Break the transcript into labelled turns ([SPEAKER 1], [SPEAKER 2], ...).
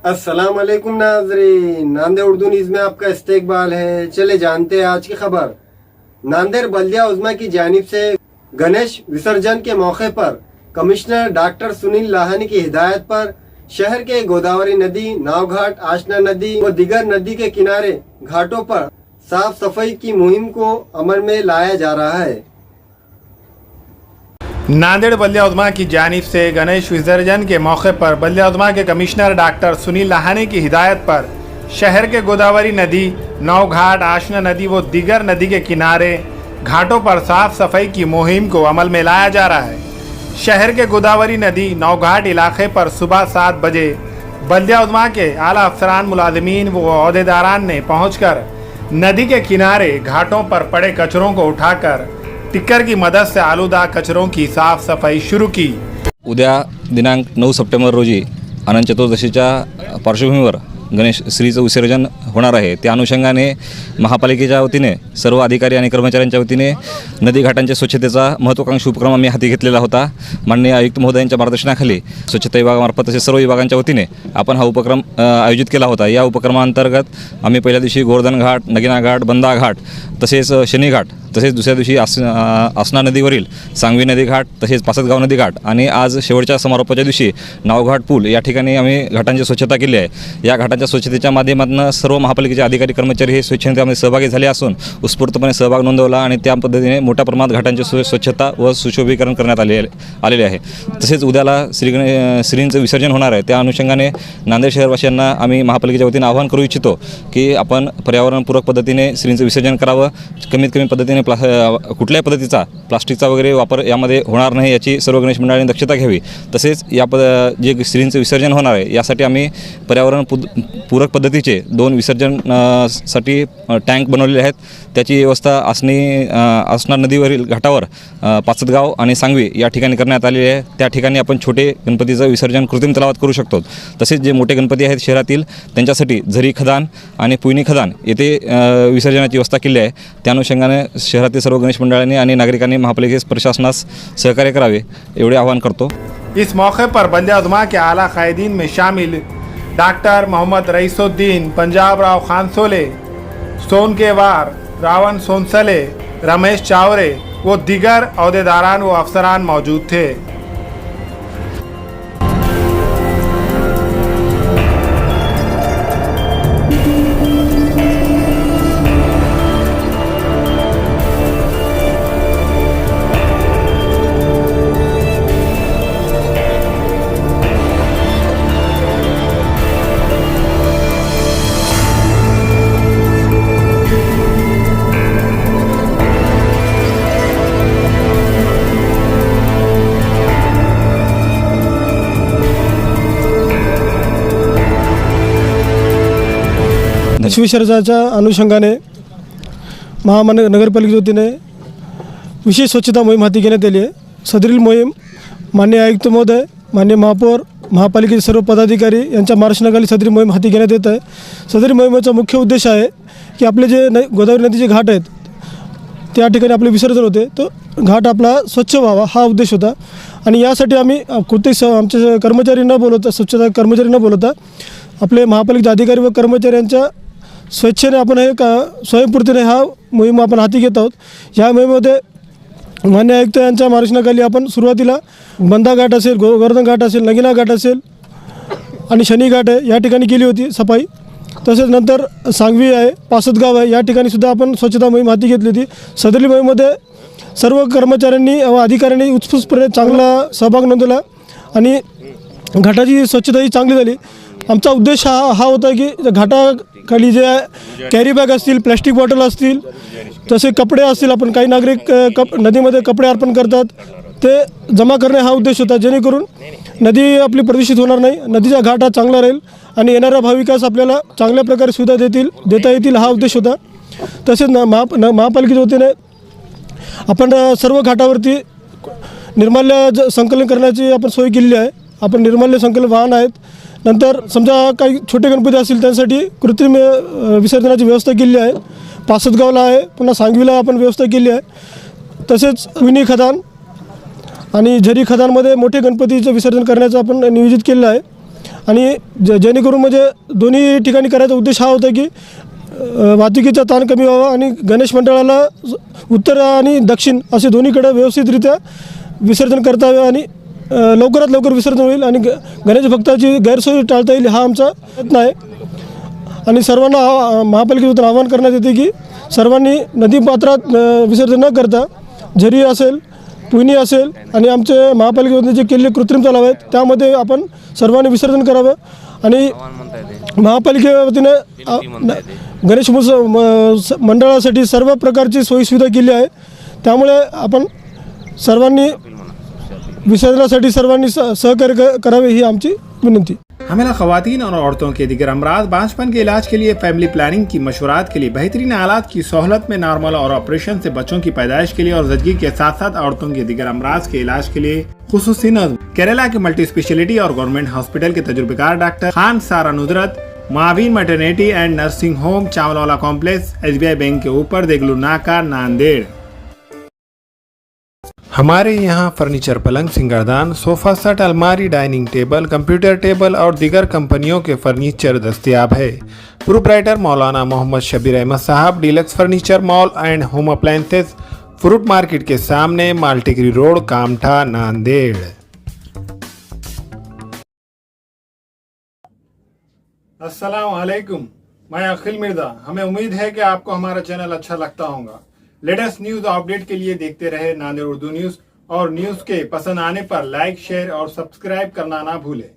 [SPEAKER 1] अस्सलाम वालेकुम नाज़रीन, नांदेड़ उर्दू न्यूज़ में आपका इस्तकबाल है। चले जानते हैं आज की खबर। नांदेड़ बल्दिया उज़्मा की जानिब से गणेश विसर्जन के मौके पर कमिश्नर डॉक्टर सुनील लाहानी की हिदायत पर शहर के गोदावरी नदी, नावघाट, आशना नदी व दीगर नदी के किनारे घाटों पर साफ सफाई की मुहिम को अमल में लाया जा रहा है।
[SPEAKER 2] नांदेड़ बल्दिया उज़्मा की जानिब से गणेश विसर्जन के मौके पर बल्दिया उज़्मा के कमिश्नर डॉक्टर सुनील लाहानी की हिदायत पर शहर के गोदावरी नदी, नावघाट, आशना नदी व दीगर नदी के किनारे घाटों पर साफ सफाई की मुहिम को अमल में लाया जा रहा है। शहर के गोदावरी नदी, नावघाट इलाके पर सुबह 7 बजे बल्दिया उज़्मा के आला अफसरान, मुलाजिमीन व अहदेदारान ने पहुंचकर नदी के किनारे घाटों पर पड़े कचरों को उठाकर टिक्कर की मदद से आलूदा कचरों की साफ सफाई शुरू की।
[SPEAKER 3] उद्या दिनांक 9 सप्टेंबर रोजी अनंत चतुर्दशीच्या पार्श्वभूमीवर गणेश श्रीचं विसर्जन होणार आहे। त्या अनुषंगाने महापालिकेच्या वतीने सर्व अधिकारी आणि कर्मचाऱ्यांच्या वतीने नदीघाटांच्या स्वच्छतेचा महत्त्वाकांक्षी उपक्रम आम्ही हाती घेतलेला होता। माननीय आयुक्त महोदयांच्या मार्गदर्शनाखाली स्वच्छता विभागामार्फत तसेच सर्व विभागांच्या वतीने आपण हा उपक्रम आयोजित केला होता। या उपक्रमांतर्गत आम्ही पहिल्या दिवशी गोवर्धन घाट, नगिना घाट, बंदा घाट तसेच शनी घाट, तसेच दुसऱ्या दिवशी आसना नदीवरील सांगवी नदी घाट, तसेच पासदगाव नदी घाट आणि आज शेवटच्या समारोपाच्या दिवशी नावघाट पूल या ठिकाणी आम्ही घाटांची स्वच्छता केली आहे। या घाटांच्या स्वच्छतेच्या माध्यमातून सर्व महापालिकेचे अधिकारी कर्मचारी हे स्वच्छतेमध्ये सहभागी झाले असून उत्स्फूर्तपणे सहभाग नोंदवला आणि त्या पद्धतीने मोठ्या प्रमाणात घाटांची स्वच्छता व सुशोभीकरण करण्यात आलेले आहे। तसेच उद्याला श्रींचं विसर्जन होणार आहे। त्या अनुषंगाने नांदेड शहरवासियांना आम्ही महापालिकेच्या वतीने आवाहन करू इच्छितो की आपण पर्यावरणपूरक पद्धतीने श्रींचं विसर्जन करावं। कमीत कमी पद्धतीने कुठल्याही पद्धतीचा प्लास्टिकचा वगैरे वापर यामध्ये होणार नाही याची सर्व गणेश मंडळांनी दक्षता घ्यावी। तसेच या जे श्रींचं विसर्जन होणार आहे यासाठी आम्ही पर्यावरण पूरक पद्धतीचे 2 विसर्जन साठी टँक बनवलेले आहेत। त्याची व्यवस्था आसना नदीवरील घाटावर पाचदगाव आणि सांगवी या ठिकाणी करण्यात आलेली आहे। त्या ठिकाणी आपण छोटे गणपतीचं विसर्जन कृत्रिम तलावात करू शकतो। तसेच जे मोठे गणपती आहेत शहरातील त्यांच्यासाठी झरी खदान आणि पुयनी खदान येथे विसर्जनाची व्यवस्था केली आहे। त्या अनुषंगाने शहरातील सर्व गणेश मंडळांनी आणि नागरिकांनी महापालिका प्रशासनास सहकार्य करावे एवढे आवाहन करतो।
[SPEAKER 2] इस मौके पर बल्दिया उज़्मा के आला कायदीन में शामिल डॉक्टर मोहम्मद रईसुद्दीन, पंजाब राव खानसोले, सोनकेवार, रावण सोनसले, रमेश चावरे व दीगर अहदेदारान व अफसरान मौजूद थे।
[SPEAKER 4] विसर्जनाच्या अनुषंगाने नगरपालिकेच्या वतीने विशेष स्वच्छता मोहीम हाती घेण्यात आली आहे। सदरील मोहीम माननीय आयुक्त महोदय, माननीय महापौर, महापालिकेचे सर्व पदाधिकारी यांच्या मार्गदर्शनाखाली सदरील मोहीम हाती घेण्यात येत आहे। सदरील मोहिमेचा मुख्य उद्देश आहे की आपले जे गोदावरी नदीचे घाट आहेत त्या ठिकाणी आपले विसर्जन होते तो घाट आपला स्वच्छ व्हावा हा उद्देश होता। आणि यासाठी आम्ही आमचे कर्मचारी न बोलवता, स्वच्छता कर्मचारी न बोलवता आपले महापालिकेचे अधिकारी व कर्मचाऱ्यांच्या स्वेच्छेने आपण हे स्वयंपूर्तीने हा मोहीम आपण हाती घेत आहोत। ह्या मोहिमेमध्ये मान्य आयुक्त यांच्या मार्गदर्शनाखाली आपण सुरुवातीला बंदा घाट असेल, गोवर्धन घाट असेल, नगिना घाट असेल आणि शनी घाट आहे या ठिकाणी केली होती सफाई। तसेच नंतर सांगवी आहे, पासदगाव आहे या ठिकाणी सुद्धा आपण स्वच्छता मोहीम हाती घेतली होती। सदरील मोहीममध्ये सर्व कर्मचाऱ्यांनी व अधिकाऱ्यांनी उत्स्फूर्तपणे चांगला सहभाग नोंदवला आणि घाटाची स्वच्छता ही चांगली झाली। आमचा उद्देश हा होता की घाटाखाली जे कॅरी बॅग असतील, प्लॅस्टिक बॉटल असतील, तसे कपडे असतील, आपण काही नागरिक नदीमध्ये कपडे अर्पण करतात ते जमा करणे हा उद्देश होता, जेणेकरून नदी आपली प्रदूषित होणार नाही, नदीचा घाट हा चांगला राहील आणि येणाऱ्या भाविकास आपल्याला चांगल्या प्रकारे सुविधा देता येतील हा उद्देश होता। तसेच महापालिकेच्या वतीने आपण सर्व घाटावरती निर्माल्य संकलन करण्याची आपण सोय केलेली आहे। आपण निर्माल्य संकलन वाहन आहेत। नंतर समजा काही छोटे गणपती असतील त्यांसाठी कृत्रिम विसर्जनाची व्यवस्था केली आहे। पासदगावला आहे, पुन्हा सांगवीला आपण व्यवस्था केली आहे। तसेच विनी खदान आणि झरी खदानमध्ये मोठे गणपतीचं विसर्जन करण्याचं आपण नियोजित केलेलं आहे। आणि जेणेकरून म्हणजे दोन्ही ठिकाणी करायचा उद्देश हा होता की वाहतुकीचा ताण कमी व्हावा आणि गणेश मंडळाला उत्तर आणि दक्षिण असे दोन्हीकडे व्यवस्थितरित्या विसर्जन करता यावे आणि लवकरात लवकर विसर्जन होईल आणि गणेश भक्ताची गैरसोय टाळता येईल हा आमचा प्रयत्न आहे. आणि सर्वांना महापालिकेतून आवाहन करण्यात येते की सर्वांनी नदीपात्रात विसर्जन न करता झरी असेल, पुयनी असेल आणि आमचे महापालिकेतून जे केलेले कृत्रिम तलाव आहेत त्यामध्ये आपण सर्वांनी विसर्जन करावं. आणि महापालिकेवतीने गणेश मंडळासाठी सर्व प्रकारची सोयीसुविधा केली आहे. त्यामुळे आपण सर्वांनी विसर्जनासाठी सर्वांनी सहकार्य करावे ही आमची विनंती.
[SPEAKER 2] हमेला ख़वातीन और औरतों के दिगर अमराज बांझपन के इलाज के लिए फैमिली प्लानिंग की मशवरात के लिए बेहतरीन आलात की सहूलत में नॉर्मल और ऑपरेशन से बच्चों की पैदाइश के लिए और ज़चगी के साथ साथ औरतों के दिगर अमराज के इलाज के लिए खुसूसी नज़्म केरला के मल्टी स्पेशलिटी और गवर्नमेंट हॉस्पिटल के तजुर्बेकार डॉक्टर खान सारा नुजरत मावीन maternity and nursing home Chawalwala complex SBI bank के ऊपर देगलू नाका नांदेड़। हमारे यहाँ फर्नीचर पलंग सिंगारदान सोफ़ा सेट अलमारी डाइनिंग टेबल कंप्यूटर टेबल और दीगर कंपनियों के फर्नीचर दस्तयाब है। प्रोप्राइटर मौलाना मोहम्मद शबीर अहमद साहब, deluxe furniture mall and home appliances, fruit market के सामने, माल्टीगिरी रोड, कामठा, नांदेड़। अस्सलाम वालेकुम, मैं अखिल मिर्जा। हमें उम्मीद है कि आपको हमारा चैनल अच्छा लगता होगा। लेटेस्ट न्यूज अपडेट के लिए देखते रहे नांदेड़ उर्दू न्यूज और न्यूज के पसंद आने पर लाइक, शेयर और सब्सक्राइब करना ना भूलें।